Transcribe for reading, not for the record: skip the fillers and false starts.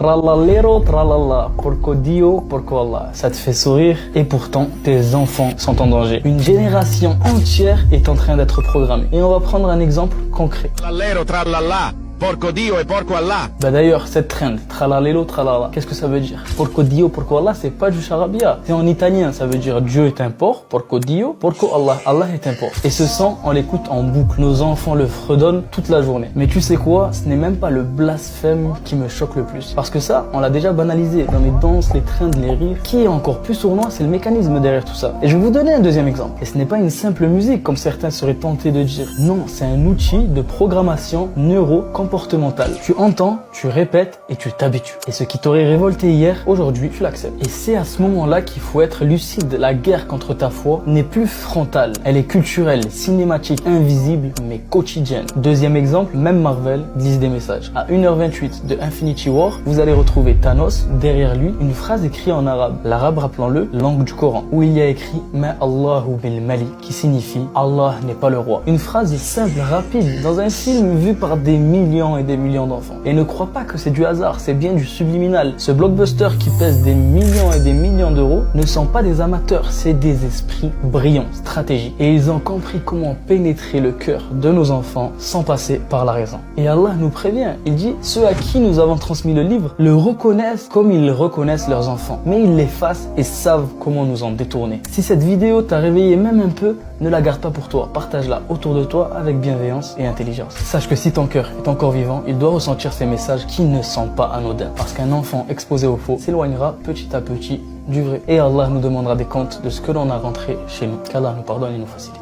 Trallalero, tralala, porco Dio, porco Allah. Ça te fait sourire et pourtant tes enfants sont en danger. Une génération entière est en train d'être programmée. Et on va prendre un exemple concret. Trallallero, trallallà, porco Dio et porco Allah. Bah d'ailleurs, cette trend, tralalelo, tralala, qu'est-ce que ça veut dire? Porco Dio, porco Allah, c'est pas du charabia. C'est en italien, ça veut dire Dieu est un porc, porco Dio, porco Allah, Allah est un porc. Et ce son, on l'écoute en boucle. Nos enfants le fredonnent toute la journée. Mais tu sais quoi? Ce n'est même pas le blasphème qui me choque le plus. Parce que ça, on l'a déjà banalisé dans les danses, les trends, les rires. Qui est encore plus sournois, c'est le mécanisme derrière tout ça. Et je vais vous donner un deuxième exemple. Et ce n'est pas une simple musique, comme certains seraient tentés de dire. Non, c'est un outil de programmation neuro-comportementale. Tu entends, tu répètes et tu t'habitues. Et ce qui t'aurait révolté hier, aujourd'hui, tu l'acceptes. Et c'est à ce moment-là qu'il faut être lucide. La guerre contre ta foi n'est plus frontale. Elle est culturelle, cinématique, invisible, mais quotidienne. Deuxième exemple, même Marvel glisse des messages. À 1h28 de Infinity War, vous allez retrouver Thanos, derrière lui, une phrase écrite en arabe. L'arabe, rappelons-le, langue du Coran, où il y a écrit « Ma Allahu bil Malik » qui signifie « Allah n'est pas le roi ». Une phrase simple, rapide, dans un film vu par des millions et des millions d'enfants. Et ne crois pas que c'est du hasard, c'est bien du subliminal. Ce blockbuster qui pèse des millions et des millions d'euros ne sont pas des amateurs, c'est des esprits brillants, stratégiques. Et ils ont compris comment pénétrer le cœur de nos enfants sans passer par la raison. Et Allah nous prévient, il dit, ceux à qui nous avons transmis le livre le reconnaissent comme ils reconnaissent leurs enfants. Mais ils l'effacent et savent comment nous en détourner. Si cette vidéo t'a réveillé même un peu, ne la garde pas pour toi, partage-la autour de toi avec bienveillance et intelligence. Sache que si ton cœur est encore vivant, il doit ressentir ces messages qui ne sont pas anodins. Parce qu'un enfant exposé au faux s'éloignera petit à petit du vrai. Et Allah nous demandera des comptes de ce que l'on a rentré chez nous. Qu'Allah nous pardonne et nous facilite.